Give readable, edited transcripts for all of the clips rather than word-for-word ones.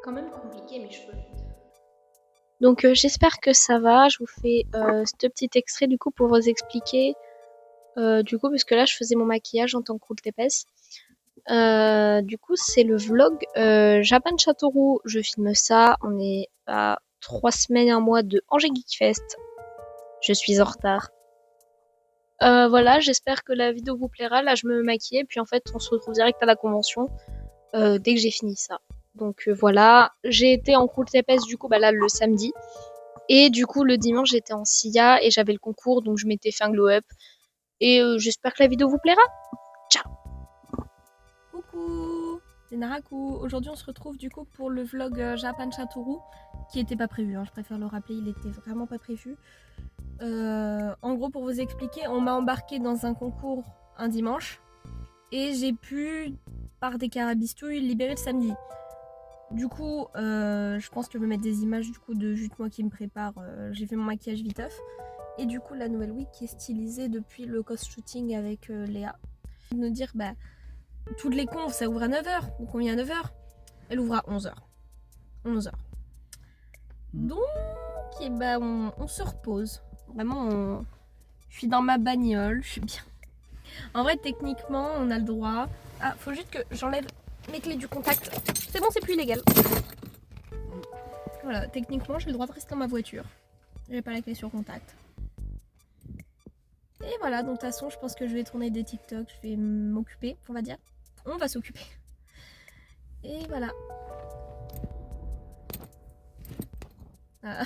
quand même compliqué mes cheveux. Donc j'espère que ça va. Je vous fais ce petit extrait du coup pour vous expliquer. Du coup, parce que là je faisais mon maquillage en tant que route épaisse. Du coup, c'est le vlog Japan Châteauroux. Je filme ça. On est à 3 semaines, un mois de Angers Geek Fest. Je suis en retard. Voilà, j'espère que la vidéo vous plaira. Là, je me maquille, puis en fait, on se retrouve direct à la convention dès que j'ai fini ça. Donc voilà, j'ai été en route épaisse du coup là le samedi. Et du coup, le dimanche, j'étais en SIA et j'avais le concours, donc je m'étais fait un glow-up. Et j'espère que la vidéo vous plaira. Ciao! Coucou, c'est Naraku. Aujourd'hui, on se retrouve du coup pour le vlog Japan Châteauroux, qui était pas prévu, hein, je préfère le rappeler, il était vraiment pas prévu. En gros, pour vous expliquer, on m'a embarqué dans un concours un dimanche et j'ai pu, par des carabistouilles, libérer le samedi. Du coup, je pense que je vais mettre des images du coup de juste moi qui me prépare. J'ai fait mon maquillage viteuf. Et du coup, la nouvelle week qui est stylisée depuis le cost shooting avec Léa. De nous dire, toutes les confs, ça ouvre à 9h. Donc on vient à 9h. Elle ouvre à 11h. 11h. Donc, on se repose. Vraiment, je suis dans ma bagnole, je suis bien. En vrai, techniquement, on a le droit. Ah, faut juste que j'enlève mes clés du contact. C'est bon, c'est plus illégal. Voilà, techniquement, j'ai le droit de rester dans ma voiture. J'ai pas la clé sur contact. Et voilà, donc de toute façon, je pense que je vais tourner des TikTok. Je vais m'occuper, on va dire. On va s'occuper. Et voilà. Ah.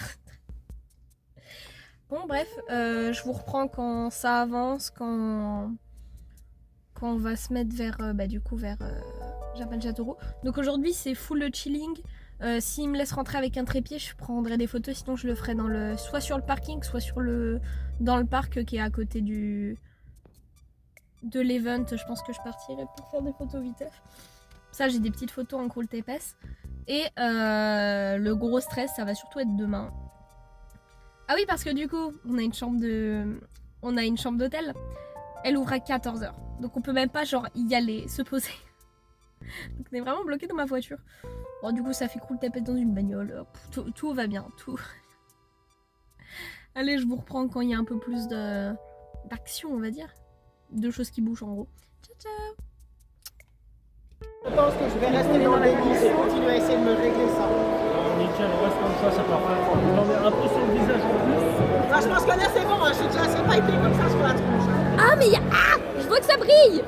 Bon, bref, je vous reprends quand ça avance, quand on va se mettre vers, vers Japan Châteauroux. Donc aujourd'hui, c'est full chilling. S'il me laisse rentrer avec un trépied, je prendrai des photos. Sinon, je le ferai soit sur le parking, soit dans le parc qui est à côté de l'event. Je pense que je partirai pour faire des photos viteuf. Ça, j'ai des petites photos en courte épaisse. Et le gros stress, ça va surtout être demain. Ah oui, parce que du coup, on a une chambre d'hôtel. Elle ouvre à 14h. Donc on peut même pas genre y aller, se poser. Donc on est vraiment bloqué dans ma voiture. Bon, du coup, ça fait cool tapette dans une bagnole. Tout va bien, tout. Allez, je vous reprends quand il y a un peu plus d'action, on va dire. De choses qui bougent en gros. Ciao, ciao. Je pense que je vais rester dans le déni et continuer à essayer de me régler ça. Nickel, reste comme ça part pas. J'en mets un peu sur le visage en plus. Enfin, je pense que là c'est bon, hein, je suis déjà assez pipé comme ça sur la tronche. Ah, mais il y a. Ah, je vois que ça brille.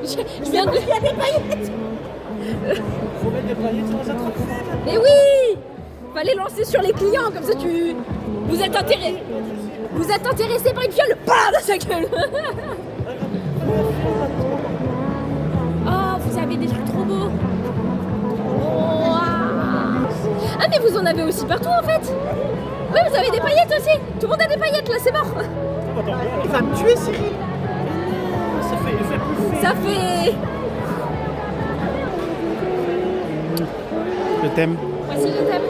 Je viens de. Il y a des paillettes. Faut mettre des paillettes sur les attrape-flammes. Mais oui, fallait lancer sur les clients, comme ça tu. Vous êtes intéressé par une fiole. Bah, dans sa gueule. Oh, vous avez des trucs trop beaux. Oh, ah, mais vous en avez aussi partout en fait. Oui, vous avez des paillettes aussi. Tout le monde a des paillettes là, c'est mort. Il va me tuer, Cyril. Ça fait effet bouffé. Ça fait. Je t'aime. Voici le thème.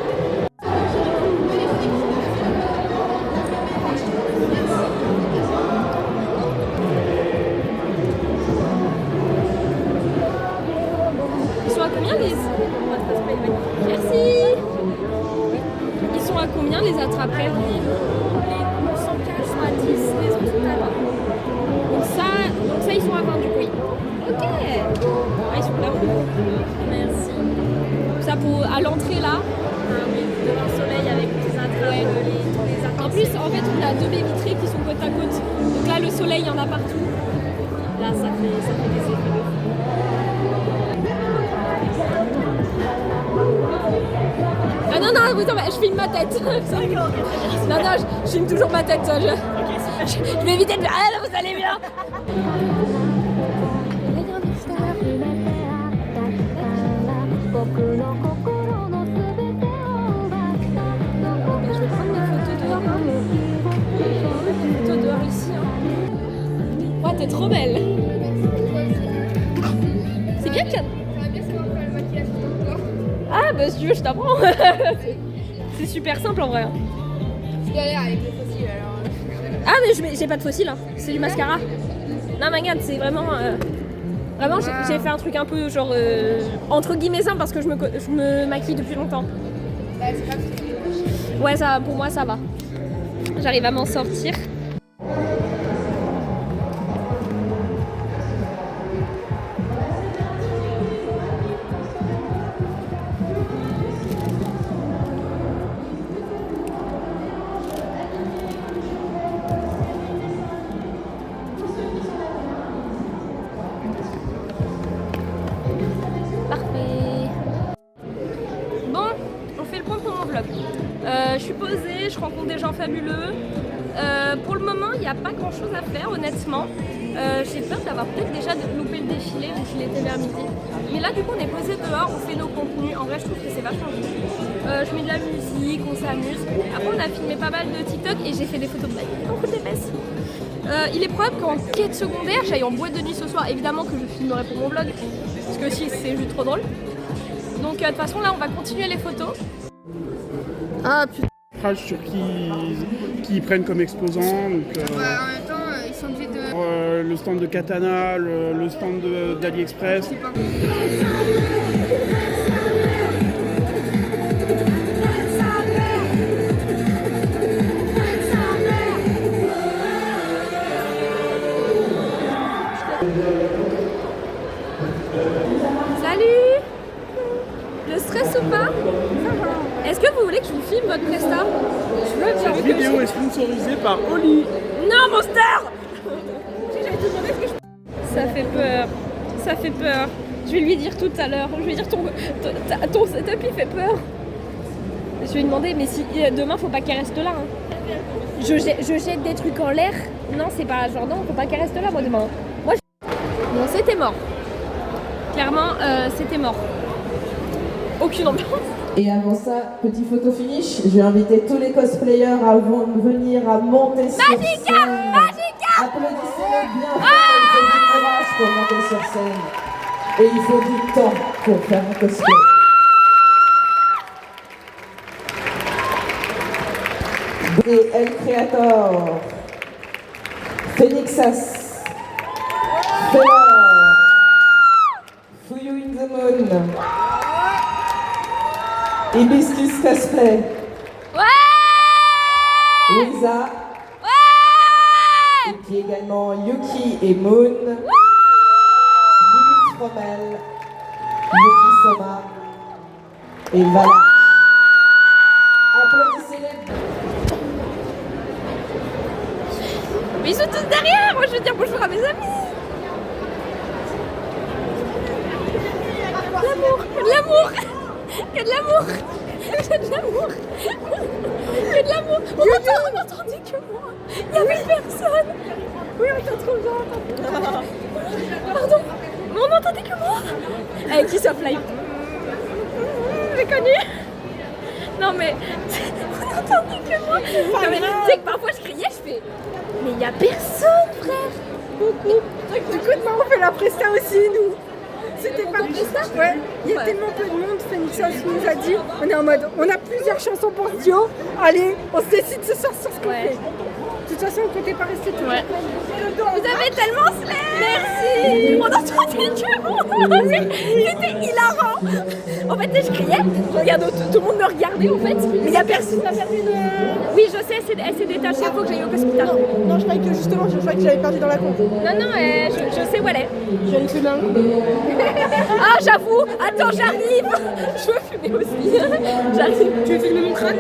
Ils sont à combien les... Merci. Ils sont à combien les attrape-rêves? Les 115 sont à 10, les autres sont à 20. Donc ça ils sont à 20 du coup. Ok. Ah, ils sont là. Merci. Ça pour à l'entrée là. Devant le soleil avec les attrape. En plus, en fait, on a deux baies vitrées qui sont côte à côte. Donc là, le soleil, il y en a partout. Là, ça fait des effets de fou. Ah non, je filme ma tête. Non, je filme toujours ma tête. Ça, je vais éviter de... Ah là, vous allez bien. Je vais prendre mes photos dehors. Des photos dehors ici. Ouais, t'es trop belle. C'est bien qu'il y a... Ah bah si tu veux je t'apprends. C'est super simple en vrai. Je galère avec les fossiles alors. Ah mais j'ai pas de fossiles hein. C'est du mascara. Non mais regarde c'est vraiment Vraiment, j'ai fait un truc un peu genre entre guillemets simple parce que je me maquille depuis longtemps. Bah, c'est pas parce que Ouais, ça, pour moi, ça va. J'arrive à m'en sortir. Je suis posée, je rencontre des gens fabuleux. Pour le moment, il n'y a pas grand chose à faire, honnêtement. J'ai peur d'avoir peut-être déjà loupé le défilé vu qu'il était vers midi. Mais là, du coup, on est posé dehors, on fait nos contenus. En vrai, je trouve que c'est vachement cool. Je mets de la musique, on s'amuse. Après, on a filmé pas mal de TikTok et j'ai fait des photos de magnifiques en coup d'épaisse. Il est probable qu'en quête secondaire, j'aille en boîte de nuit ce soir. Évidemment que je filmerai pour mon vlog, parce que si c'est juste trop drôle. Donc, de toute façon, là, on va continuer les photos. Ah putain. Sur qui ils prennent comme exposants. Donc, en même temps, ils sont obligés de... le stand de Katana, le stand d'AliExpress. Salut! Le stress ou pas? Est-ce que vous voulez que je vous filme votre presta? Cette vidéo est sponsorisée par Oli. Non, Monster! Ça fait peur. Ça fait peur. Je vais lui dire tout à l'heure. Je vais dire ton setup il fait peur. Je vais lui demander, mais si demain faut pas qu'elle reste là. Hein. Je jette des trucs en l'air. Non, c'est pas genre non, faut pas qu'elle reste là moi demain. Moi, bon, c'était mort. Clairement, c'était mort. Aucune ambiance. Et avant ça, petit photo finish, je vais inviter tous les cosplayers à venir à monter sur scène. Applaudissez-le bien fort, il faut du courage pour monter sur scène. Et il faut du temps pour faire un cosplay. Et El Creator, Phoenixas, Felor, Fuyu in the Moon, Hibiscus Cosplay. Ouais! Lisa. Ouais! Et puis également Yuki et Moon. Lilith Rommel. Yuki Soma. Et Vala. Applaudissez-les. Mais ils sont tous derrière! Moi je veux dire bonjour à mes amis! L'amour! Il y a de l'amour! Il y a de l'amour! Il y a de l'amour! On n'entendait que moi! Il n'y avait personne! Oui, on t'a trop bien! Pardon! Mais on n'entendait que moi! Avec qui ça fly? J'ai connu! Non mais... On n'entendait que moi! Non mais tu sais que parfois je criais, je fais... Mais il n'y a personne, frère! Coucou! Du coup, demain on fait la presta aussi, nous. C'était pas presta? Ouais. Il y a tellement peu de monde, Phoenixas nous a dit. On est en mode, on a plusieurs chansons pour ce duo. Allez, on se décide ce soir sur ce qu'on fait. De toute façon, on comptait pas rester tout le temps. Vous avez tellement slay! Merci! On entendait que moi! C'était hilarant! En fait, je criais, je regardais, tout le monde me regardait en fait, mais il n'y a personne. Oui, je sais, elle s'est détachée, il faut que j'aille au hospital. Non, je croyais que justement, je croyais que j'avais perdu dans la compte. Non, je sais où elle est. J'ai une fumée un coup. Ah, j'avoue! Attends, j'arrive! Je veux fumer aussi. J'arrive. Tu veux filmer mon crâne?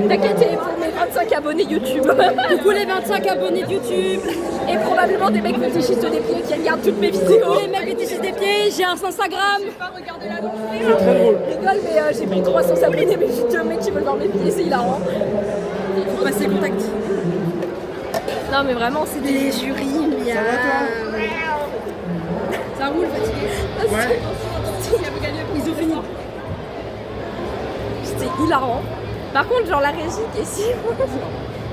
T'inquiète, pour mes 25 abonnés YouTube. Coucou les 25 abonnés de YouTube. Et probablement des mecs fétichistes des pieds qui regardent toutes mes vidéos. Coucou les mecs fétichistes des pieds, j'ai un Instagram. Je rigole, mais j'ai pris 300 abonnés, mais juste deux mecs qui veulent voir mes pieds, c'est hilarant. Faut passer contact. Non, mais vraiment, c'est des jurys. Ça va toi? Ça roule, fatigué? Ouais. Ils ont fini. C'était hilarant. Par contre, genre la régie qui est ici.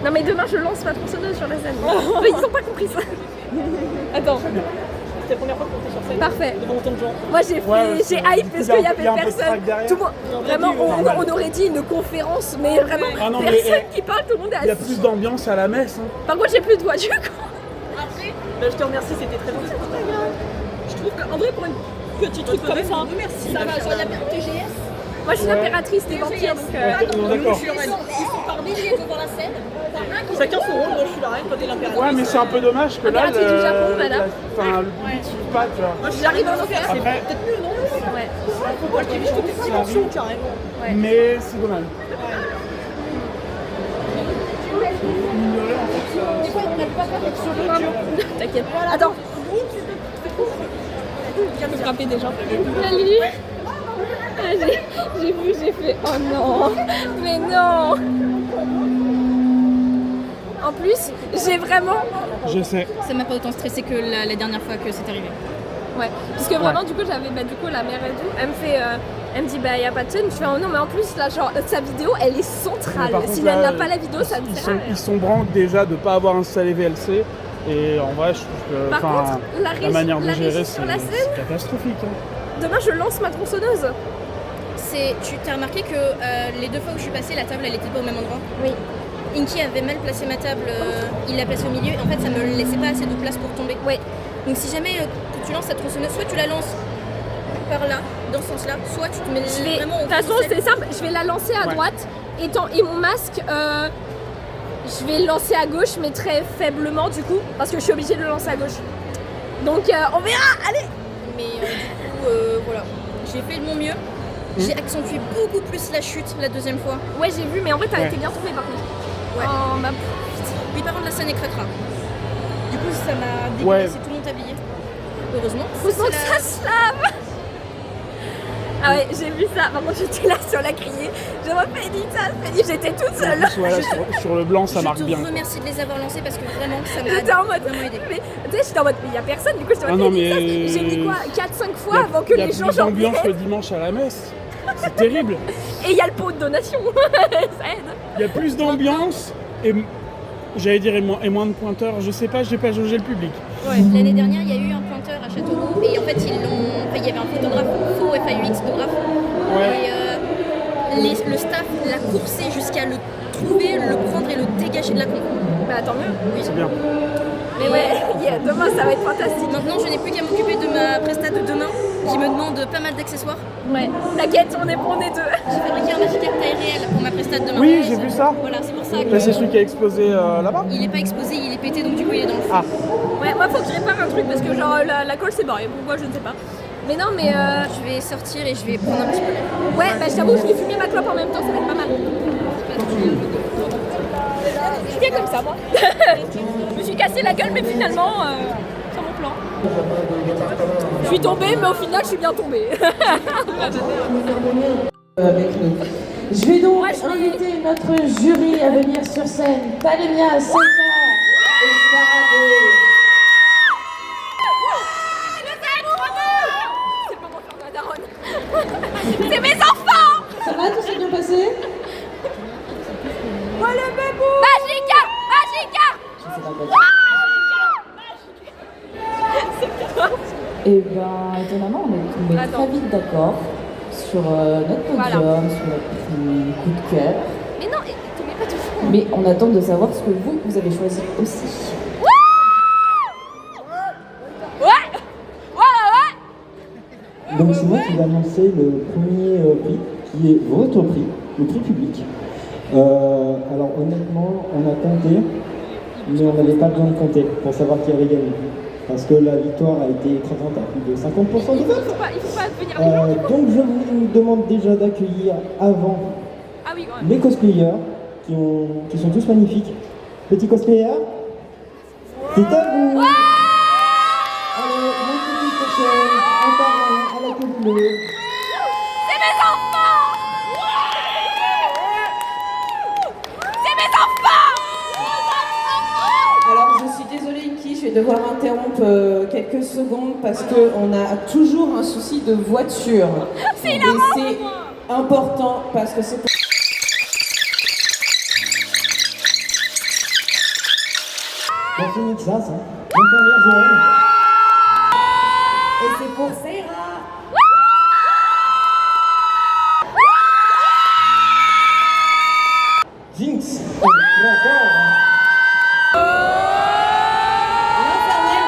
Non, mais demain, je lance ma tronçonneuse sur la scène. Mais ils ont pas compris ça. Attends. C'est la première fois qu'on était sur scène. Parfait. Devant autant de gens. Moi j'ai hype parce qu'il y avait personne. Tout le monde, vraiment, on aurait dit une conférence, mais vraiment Ah non, personne qui parle, tout le monde est assis. Il y a plus d'ambiance à la messe. Hein. Par contre, j'ai plus de voix du coup. Bah, je te remercie, c'était très gentil. Je trouve qu'en vrai, pour un petit truc comme ça, ça va. Genre, il y a bien TGS. Moi, je suis l'impératrice des vampires, donc. D'accord. Ils sont par milliers devant la scène. Chacun son rôle, moi je suis la reine, toi t'es l'impératrice. Ouais, mais c'est un peu dommage que là, Impératrice du Japon, madame. enfin, le public suit pas, tu vois. Moi J'arrive en enfer. c'est peut-être mieux, non? Ouais. Faut pas qu'il y ait toutes les dimensions carrément. Mais c'est dommage. T'inquiète. Attends. Viens me frapper des gens. Salut. J'ai vu, j'ai fait oh non. Mais non. En plus, j'ai vraiment. Je sais. Ça m'a pas autant stressé que la dernière fois que c'est arrivé. Ouais. Parce que vraiment, du coup, j'avais du coup la mère et tout. Elle me dit bah y a pas de chaîne. Je fais oh non mais en plus là genre sa vidéo elle est centrale. Si elle n'a pas la vidéo ça ne sert à rien. Ils sont branques déjà de ne pas avoir installé VLC. Et en vrai, je trouve que Par contre, la manière de gérer, régie c'est sur la scène, catastrophique. Hein. Demain, je lance ma tronçonneuse. Tu t'as remarqué que les deux fois où je suis passée, la table elle était pas au même endroit. Oui. Inky avait mal placé ma table, il l'a placée au milieu et en fait ça me laissait pas assez de place pour tomber. Ouais. Donc si jamais tu lances ta tronçonneuse, soit tu la lances par là, dans ce sens-là, soit tu te mets vraiment au de toute façon, c'est simple, je vais la lancer à droite et mon masque, je vais le lancer à gauche, mais très faiblement du coup, parce que je suis obligée de le lancer à gauche. Donc on verra, allez. Mais du coup, voilà, j'ai fait de mon mieux. J'ai accentué beaucoup plus la chute la deuxième fois. Ouais, j'ai vu, mais en vrai, t'as été bien tombée par contre. Ouais. Oh, ma... Oui, par contre, la scène est cracra. Du coup, ça m'a dégueulassé tout mon tablier. Heureusement. Faut que ça se lave. Ah ouais, j'ai vu ça. Par contre, j'étais là sur la criée. Je me fais dit ça, j'étais toute seule. Voilà, sur le blanc, ça marque bien. Je te remercie de les avoir lancés parce que vraiment, ça m'a vraiment aidé. Mais tu sais, j'étais en mode, mais il y a personne. Du coup, j'étais en mode, j'ai mis quoi 4-5 fois avant que les gens j'en viennent. Il y a plus d'ambiance le dimanche à la messe. C'est terrible. Et il y a le pot de donation. Ça aide. Il y a plus d'ambiance et j'allais dire et moins de pointeurs. Je sais pas, j'ai pas jaugé le public. Ouais. L'année dernière, il y a eu un pointeur à Châteauroux et en fait, il y avait un photographe, faux FAUX photographe. Ouais. Et le staff l'a coursé jusqu'à le trouver, le prendre et le dégager de la con. Bah tant mieux. Oui. C'est bien. Mais ouais, demain ça va être fantastique. Maintenant, je n'ai plus qu'à m'occuper de ma prestat de demain qui me demande pas mal d'accessoires. Ouais, t'inquiète, on est deux. J'ai fabriqué un Magic Art réel pour ma prestat de demain. Oui, j'ai vu ça. Voilà, c'est pour ça que. Là, c'est celui qui a explosé là-bas. Il est pas explosé, il est pété, donc du coup, il est dans le feu. Ah. Ouais, moi faut que je répare un truc parce que genre la colle s'est barrée. Pourquoi, je ne sais pas. Mais non, mais je vais sortir et je vais prendre un petit peu. Ouais, bah je t'avoue, je vais fumer ma clope en même temps, ça va être pas mal. Je suis bien comme ça, moi. Je me suis cassé la gueule, mais finalement, sur mon plan. Je suis tombée, mais au final, je suis bien tombée. Avec nous. Je vais donc inviter notre jury à venir sur scène. Talemia, Seka et Sarah Day. C'est mes enfants! Ça va, tout s'est bien passé? Oh le bébou! Magica! Eh ben, étonnamment, on est tombé très vite d'accord sur notre podium, sur notre petit coup de cœur. Mais non, tombez pas tout fou. Mais on attend de savoir ce que vous avez choisi aussi. Donc c'est moi qui vais annoncer le premier prix, qui est votre prix, le prix public. Alors honnêtement, on a compté, mais on n'avait pas besoin de compter pour savoir qui avait gagné. Parce que la victoire a été écrasante à plus de 50% de vote. Il faut pas devenir donc je vous demande déjà d'accueillir avant les cosplayers, qui sont tous magnifiques. Petits cosplayers, c'est à vous. Allez, mon petit prochain, en parlant à la queue bleue. C'est mes enfants! C'est mes enfants! Alors je suis désolée Inky, je vais devoir interrompre quelques secondes parce qu'on a toujours un souci de voiture. C'est Et c'est important parce que c'est... On finit que ça. Donc première Joël. Et c'est pour Sarah. Jinx. D'accord. L'infernal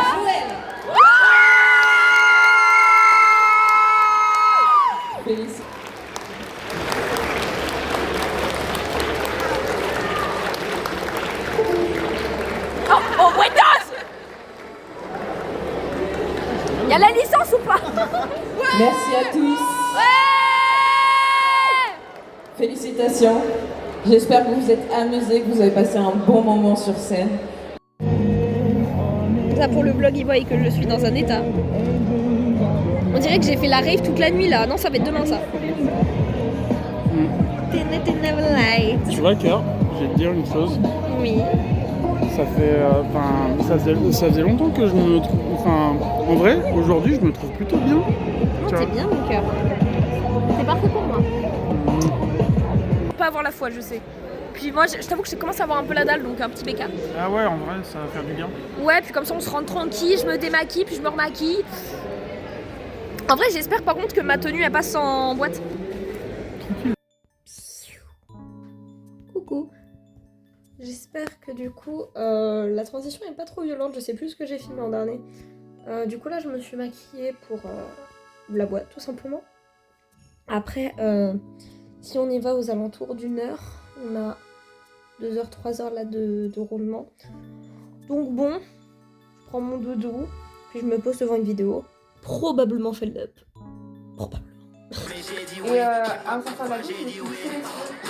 Y a la licence ou pas? Merci à tous. Félicitations. J'espère que vous vous êtes amusés, que vous avez passé un bon moment sur scène. Ça pour le vlog, ils voient que je suis dans un état. On dirait que j'ai fait la rave toute la nuit là. Non, ça va être demain ça. Tu vois, Cœur, je vais te dire une chose. Oui. Ça faisait longtemps que je me trouve. Enfin, en vrai, aujourd'hui, je me trouve plutôt bien. Non, t'es bien, mon cœur. C'est parfait pour moi. Pas avoir la foi, je sais. Puis moi, je t'avoue que je commence à avoir un peu la dalle, donc un petit bécard. Ah ouais, en vrai, ça va faire du bien. Ouais, puis comme ça, on se rentre tranquille, je me démaquille, puis je me remaquille. En vrai, j'espère par contre que ma tenue, elle passe en boîte. Tranquille. Coucou. J'espère que du coup, la transition est pas trop violente, je sais plus ce que j'ai filmé en dernier. Du coup là, je me suis maquillée pour la boîte, tout simplement. Après, si on y va aux alentours d'1 heure, on a 2 heures, 3 heures là de roulement. Donc bon, je prends mon doudou, puis je me pose devant une vidéo. Probablement feld up. Probablement. Et à un certain âge, je me suis fait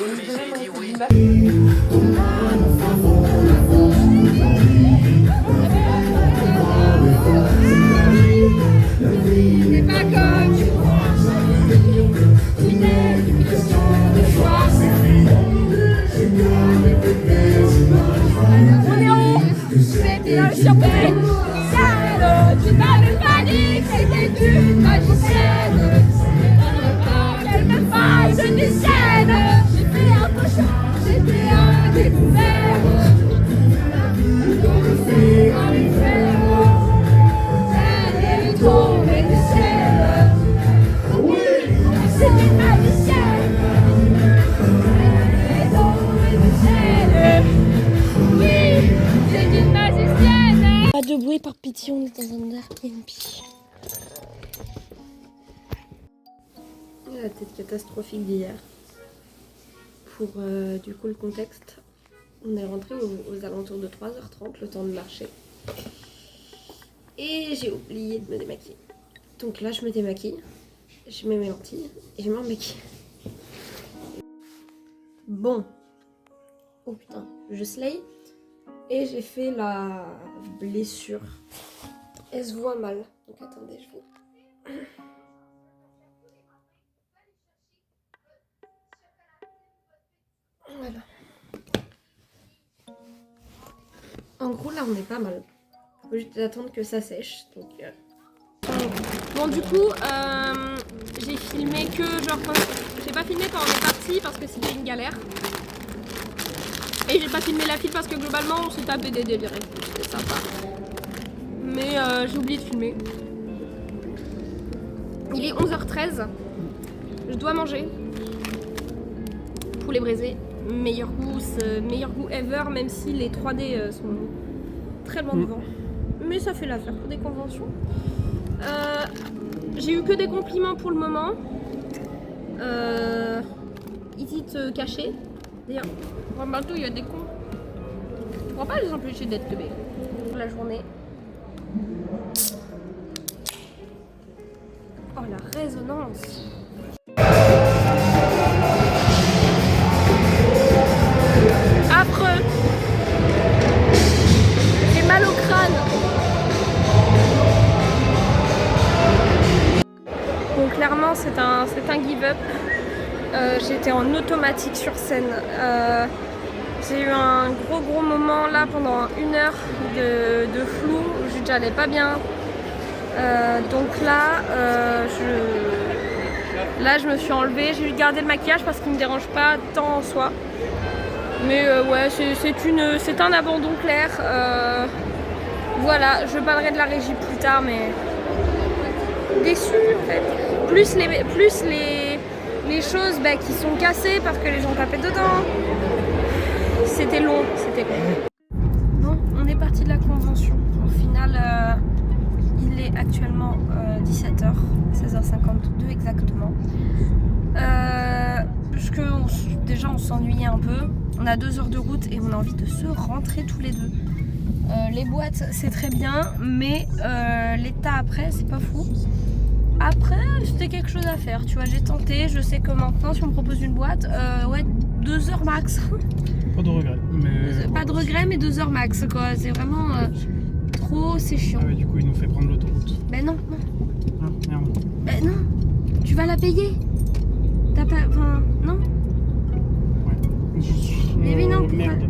et je devais me rester C'est pas comme on est en haut. C'est bien surpris. Tu m'avais pas dit que c'était une magicienne. Elle me fasse des scènes. J'étais un peu chaud, j'étais un découvert. En effet, elle est tombée du ciel. Oui, c'est une magicienne. Elle est tombée du ciel. Oui, c'est une magicienne. Pas de bruit par pitié, on est dans un Airbnb. La tête catastrophique d'hier. Pour du coup le contexte, on est rentré aux alentours de 3h30, le temps de marcher. Et j'ai oublié de me démaquiller. Donc là je me démaquille, je mets mes lentilles et je me remaquille. Bon. Oh putain, je slay. Et j'ai fait la blessure. Elle se voit mal. Donc attendez, je vais... Voilà. En gros là on est pas mal. Faut juste attendre que ça sèche. Donc, bon du coup j'ai filmé que genre j'ai pas filmé quand on est parti parce que c'était une galère. Et j'ai pas filmé la file parce que globalement on s'est tapé des délires. C'était sympa. Mais j'ai oublié de filmer. Il est 11h13. Je dois manger. Poulet braisé. Meilleur goût ever, même si les 3D sont très loin devant. Mais ça fait l'affaire pour des conventions. J'ai eu que des compliments pour le moment. Hésite caché. D'ailleurs, bientôt il y a des cons. Je pourrais pas les empêcher d'être teubés pour la journée. Oh la résonance. Affreux. J'ai mal au crâne. Bon, clairement c'est un give-up. J'étais en automatique sur scène. J'ai eu un gros moment là pendant 1 heure de flou. J'allais pas bien. Donc là, je me suis enlevée. J'ai gardé le maquillage parce qu'il me dérange pas tant en soi. Mais ouais, c'est un abandon clair. Voilà, je parlerai de la régie plus tard, mais déçue en fait. Plus les choses qui sont cassées parce que les gens tapaient dedans. C'était long, Bon, on est parti de la convention. Au final, il est actuellement 17h, 16h52 exactement. Parce que déjà on s'ennuyait un peu. On a 2 heures de route et on a envie de se rentrer tous les deux. Les boîtes c'est très bien, mais l'état après c'est pas fou. Après c'était quelque chose à faire, tu vois, j'ai tenté, je sais que maintenant si on me propose une boîte, ouais 2 heures max. Pas de regret. Mais... Pas de regret mais 2 heures max quoi, c'est vraiment trop, c'est chiant. Ah ouais, du coup il nous fait prendre l'autoroute. Ben non, non. Ah merde. Ben non, tu vas la payer. T'as pas, enfin, non. Mais oui, non, pourquoi? Merde.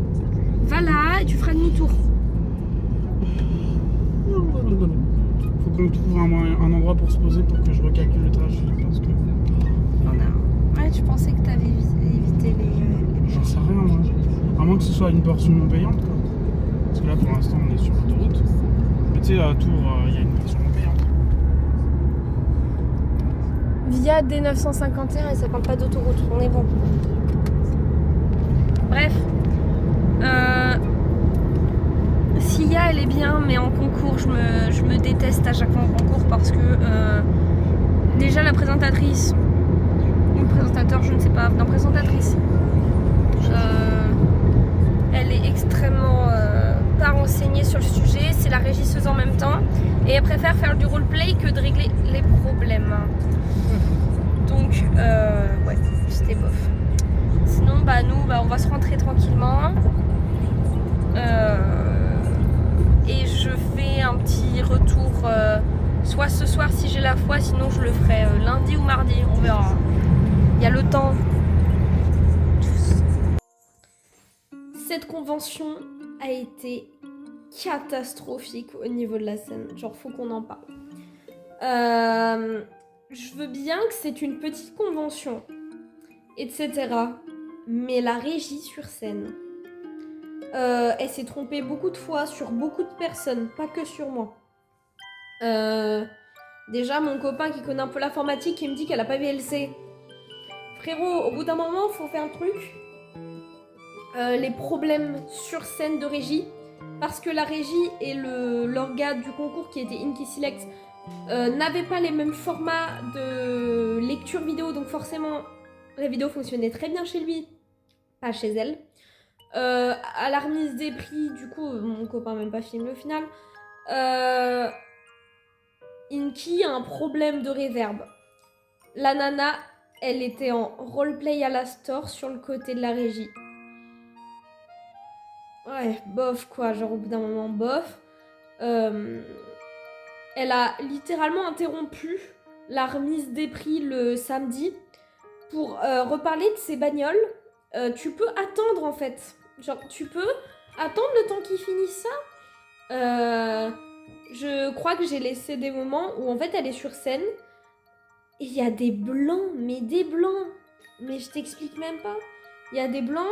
Va là et tu feras demi-tour. Faut qu'on trouve un endroit pour se poser pour que je recalcule le trajet parce que... Ouais, tu pensais que t'avais évité les... J'en sais rien moi. À moins que ce soit une portion non payante quoi. Parce que là pour l'instant on est sur l'autoroute. Mais tu sais à Tours il y a une portion non payante. Via D951 et ça parle pas d'autoroute, on est bon. Bref. SIA elle est bien mais en concours je me déteste à chaque fois en concours parce que déjà la présentatrice ou le présentateur je ne sais pas, non présentatrice elle est extrêmement pas renseignée sur le sujet, c'est la régisseuse en même temps et elle préfère faire du roleplay que de régler les problèmes. Donc ouais c'était bof. Sinon bah nous bah, on va se rentrer tranquillement et je fais un petit retour soit ce soir si j'ai la foi, sinon je le ferai lundi ou mardi, on verra. Il y a le temps. Cette convention a été catastrophique au niveau de la scène, genre faut qu'on en parle. Je veux bien que c'est une petite convention, etc. Mais la régie sur scène, elle s'est trompée beaucoup de fois sur beaucoup de personnes, pas que sur moi. Déjà, mon copain qui connaît un peu l'informatique, il me dit qu'elle a pas VLC. Frérot, au bout d'un moment, faut faire un truc. Les problèmes sur scène de régie, parce que la régie et l'organe du concours qui était Inky Select n'avaient pas les mêmes formats de lecture vidéo, donc forcément la vidéo fonctionnait très bien chez lui, pas chez elle. À la remise des prix, du coup, mon copain n'a même pas filmé au final. Inky a un problème de reverb. La nana, elle était en roleplay à la store sur le côté de la régie. Ouais, bof quoi, genre au bout d'un moment, bof. Elle a littéralement interrompu la remise des prix le samedi pour reparler de ses bagnoles. Tu peux attendre en fait. Genre, tu peux attendre le temps qu'ils finissent ça. Je crois que j'ai laissé des moments où en fait elle est sur scène et il y a des blancs, mais des blancs. Mais je t'explique même pas. Il y a des blancs.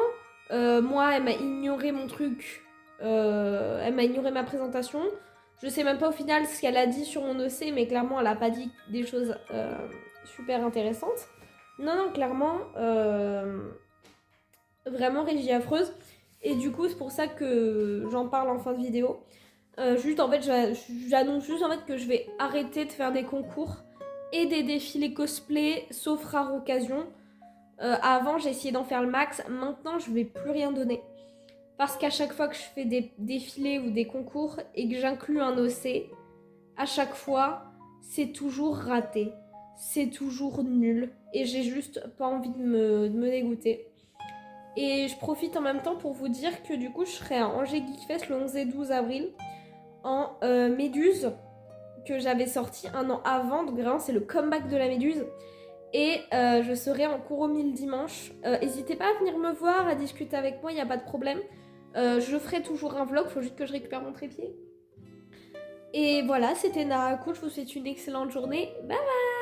Moi, elle m'a ignoré mon truc. Elle m'a ignoré ma présentation. Je sais même pas au final ce qu'elle a dit sur mon OC, mais clairement, elle a pas dit des choses super intéressantes. Non, clairement, vraiment régie affreuse. Et du coup, c'est pour ça que j'en parle en fin de vidéo. Juste, en fait, j'annonce juste en fait que je vais arrêter de faire des concours et des défilés cosplay, sauf rare occasion. Avant, j'ai essayé d'en faire le max. Maintenant, je vais plus rien donner. Parce qu'à chaque fois que je fais des défilés ou des concours et que j'inclus un OC, à chaque fois, c'est toujours raté. C'est toujours nul. Et j'ai juste pas envie de me dégoûter. Et je profite en même temps pour vous dire que du coup, je serai à Angers Geek Fest le 11 et 12 avril en Méduse, que j'avais sorti un an avant. Donc vraiment, c'est le comeback de la Méduse. Et je serai en Kuromi le dimanche. N'hésitez pas à venir me voir, à discuter avec moi, il n'y a pas de problème. Je ferai toujours un vlog, il faut juste que je récupère mon trépied. Et voilà, c'était Naraku, je vous souhaite une excellente journée. Bye bye!